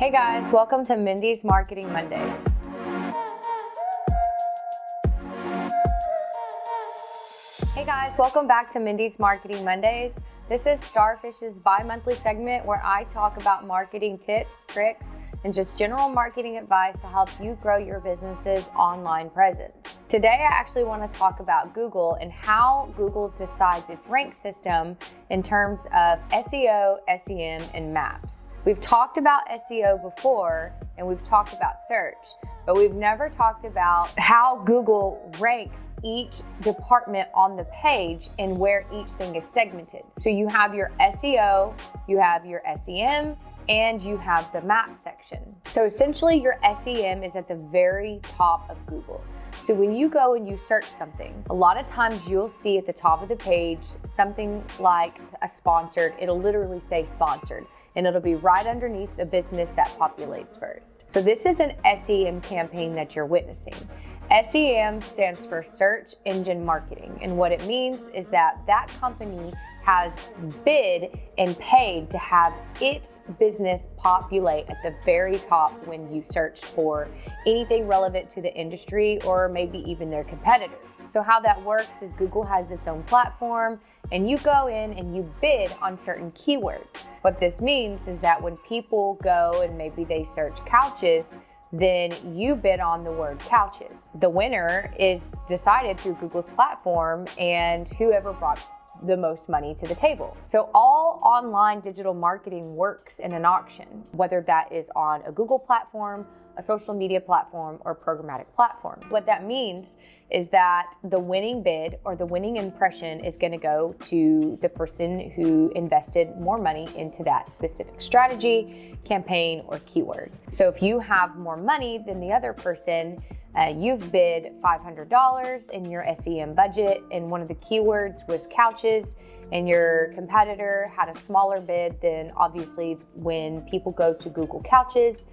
Hey guys, welcome to Mindy's Marketing Mondays. Hey guys, welcome back to Mindy's Marketing Mondays. This is Starfish's bi-monthly segment where I talk about marketing tips, tricks, and just general marketing advice to help you grow your business's online presence. Today, I actually want to talk about Google and how Google decides its rank system in terms of SEO, SEM, and maps. We've talked about SEO before, and we've talked about search, but we've never talked about how Google ranks each department on the page and where each thing is segmented. So you have your SEO, you have your SEM, and you have the map section. So essentially your SEM is at the very top of Google. So when you go and you search something, a lot of times you'll see at the top of the page something like a sponsored, it'll literally say sponsored, and it'll be right underneath the business that populates first. So this is an SEM campaign that you're witnessing. SEM stands for Search Engine Marketing, and what it means is that that company has bid and paid to have its business populate at the very top when you search for anything relevant to the industry or maybe even their competitors. So how that works is Google has its own platform and you go in and you bid on certain keywords. What this means is that when people go and maybe they search couches, then you bid on the word couches. The winner is decided through Google's platform and whoever brought the most money to the table. So all online digital marketing works in an auction, whether that is on a Google platform, a social media platform, or programmatic platform. What that means is that the winning bid or the winning impression is going to go to the person who invested more money into that specific strategy, campaign, or keyword. So if you have more money than the other person, you've bid $500 in your SEM budget, and one of the keywords was couches, and your competitor had a smaller bid, then obviously when people go to Google couches,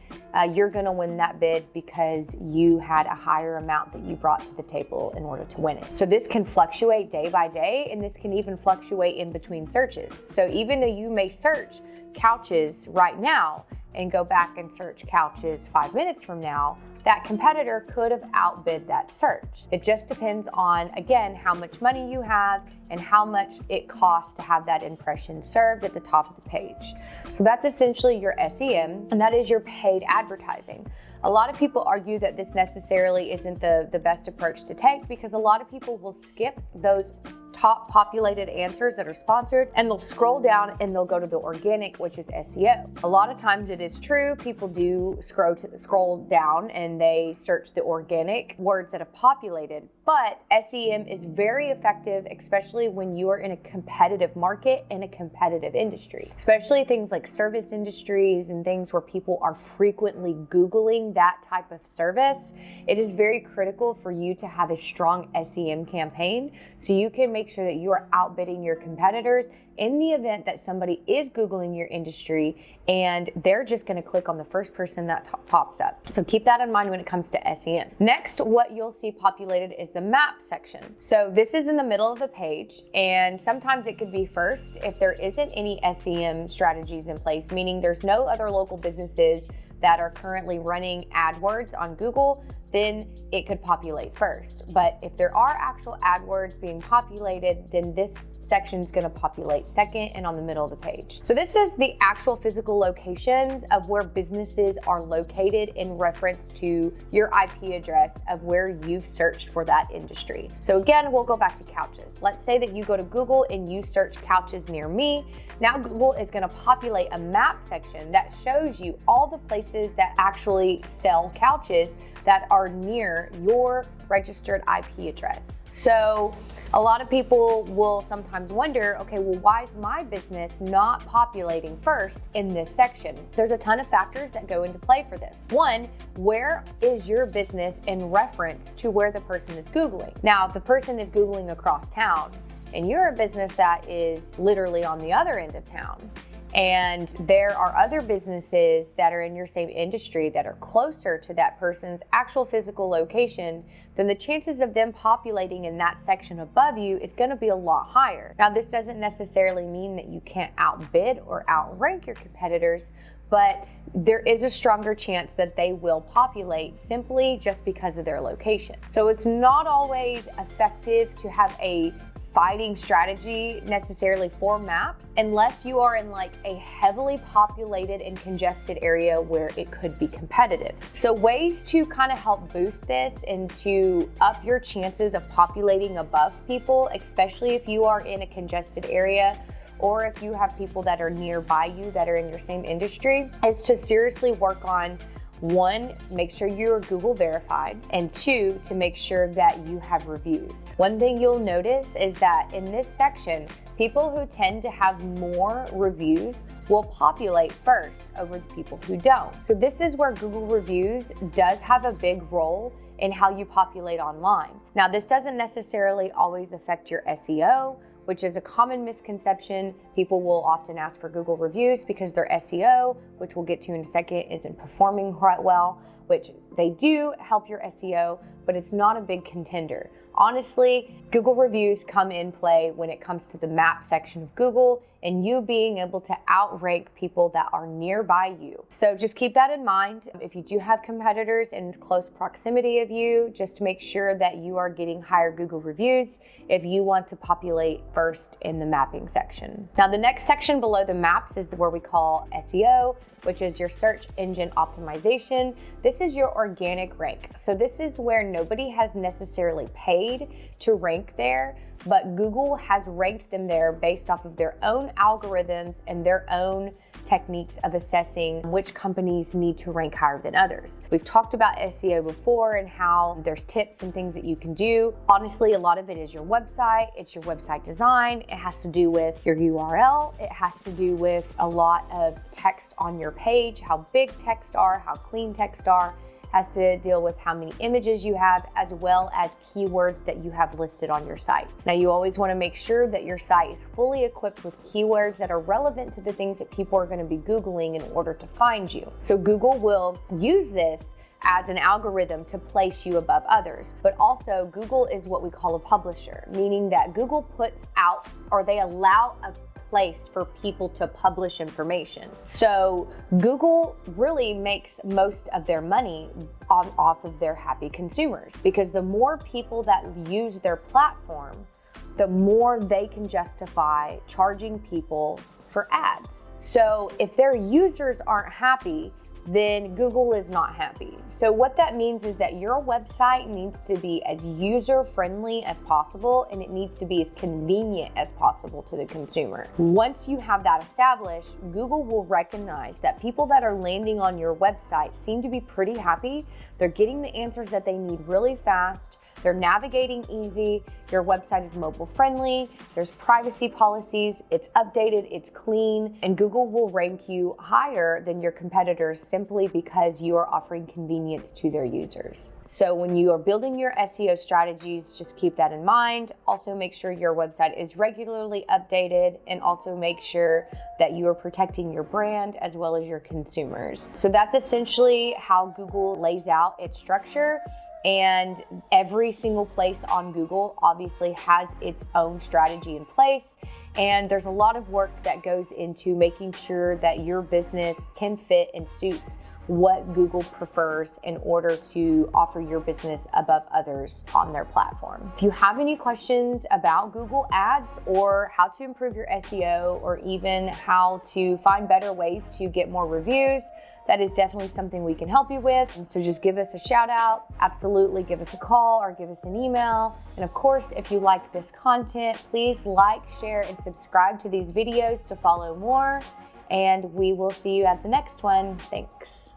you're gonna win that bid because you had a higher amount that you brought to the table in order to win it. So this can fluctuate day by day, and this can even fluctuate in between searches. So even though you may search couches right now and go back and search couches 5 minutes from now, that competitor could have outbid that search. It just depends on, again, how much money you have and how much it costs to have that impression served at the top of the page. So that's essentially your SEM, and that is your paid advertising. A lot of people argue that this necessarily isn't the best approach to take because a lot of people will skip those top populated answers that are sponsored and they'll scroll down and they'll go to the organic, which is SEO. A lot of times it is true, people do scroll down and they search the organic words that have populated, but SEM is very effective, especially when you are in a competitive market in a competitive industry, especially things like service industries and things where people are frequently Googling that type of service. It is very critical for you to have a strong SEM campaign so you can make sure that you are outbidding your competitors in the event that somebody is Googling your industry and they're just going to click on the first person that pops up. So keep that in mind when it comes to SEM. Next, what you'll see populated is the map section. So this is in the middle of the page, and sometimes it could be first if there isn't any SEM strategies in place, meaning there's no other local businesses that are currently running AdWords on Google, then it could populate first. But if there are actual AdWords being populated, then this section is going to populate second and on the middle of the page. So this is the actual physical location of where businesses are located in reference to your IP address of where you've searched for that industry. So again, we'll go back to couches. Let's say that you go to Google and you search couches near me. Now Google is going to populate a map section that shows you all the places that actually sell couches that are near your registered IP address. So a lot of people will sometimes wonder, okay, well, why is my business not populating first in this section? There's a ton of factors that go into play for this. One, where is your business in reference to where the person is Googling? Now, if the person is Googling across town and you're a business that is literally on the other end of town, and there are other businesses that are in your same industry that are closer to that person's actual physical location, then the chances of them populating in that section above you is going to be a lot higher. Now, this doesn't necessarily mean that you can't outbid or outrank your competitors, but there is a stronger chance that they will populate simply just because of their location. So it's not always effective to have a fighting strategy necessarily for maps unless you are in like a heavily populated and congested area where it could be competitive. So ways to kind of help boost this and to up your chances of populating above people, especially if you are in a congested area or if you have people that are nearby you that are in your same industry, is to seriously work on, one, make sure you're Google verified, and two, to make sure that you have reviews. One thing you'll notice is that in this section, people who tend to have more reviews will populate first over the people who don't. So this is where Google reviews does have a big role in how you populate online. Now, this doesn't necessarily always affect your SEO, which is a common misconception. People will often ask for Google reviews because their SEO, which we'll get to in a second, isn't performing quite well, which they do help your SEO, but it's not a big contender. Honestly, Google reviews come in play when it comes to the map section of Google and you being able to outrank people that are nearby you. So just keep that in mind. If you do have competitors in close proximity of you, just make sure that you are getting higher Google reviews if you want to populate first in the mapping section. Now, the next section below the maps is where we call SEO, which is your search engine optimization. This is your organic rank. So this is where nobody has necessarily paid to rank there, but Google has ranked them there based off of their own algorithms and their own techniques of assessing which companies need to rank higher than others. We've talked about SEO before and how there's tips and things that you can do. Honestly, a lot of it is your website. It's your website design. It has to do with your URL. It has to do with a lot of text on your page, how big text are, how clean text are. Has to deal with how many images you have, as well as keywords that you have listed on your site. Now, you always want to make sure that your site is fully equipped with keywords that are relevant to the things that people are going to be Googling in order to find you. So Google will use this as an algorithm to place you above others. But also, Google is what we call a publisher, meaning that Google puts out, or they allow a place for people to publish information. So Google really makes most of their money off of their happy consumers, because the more people that use their platform, the more they can justify charging people for ads. So if their users aren't happy, then Google is not happy. So what that means is that your website needs to be as user-friendly as possible, and it needs to be as convenient as possible to the consumer. Once you have that established, Google will recognize that people that are landing on your website seem to be pretty happy. They're getting the answers that they need really fast. They're navigating easy. Your website is mobile friendly. There's privacy policies. It's updated, it's clean, and Google will rank you higher than your competitors simply because you are offering convenience to their users. So when you are building your SEO strategies, just keep that in mind. Also make sure your website is regularly updated, and also make sure that you are protecting your brand as well as your consumers. So that's essentially how Google lays out its structure. And every single place on Google obviously has its own strategy in place. And there's a lot of work that goes into making sure that your business can fit and suits what Google prefers in order to offer your business above others on their platform. If you have any questions about Google Ads or how to improve your SEO, or even how to find better ways to get more reviews, that is definitely something we can help you with. And so just give us a shout out. Absolutely give us a call or give us an email. And of course, if you like this content, please like, share, and subscribe to these videos to follow more. And we will see you at the next one. Thanks.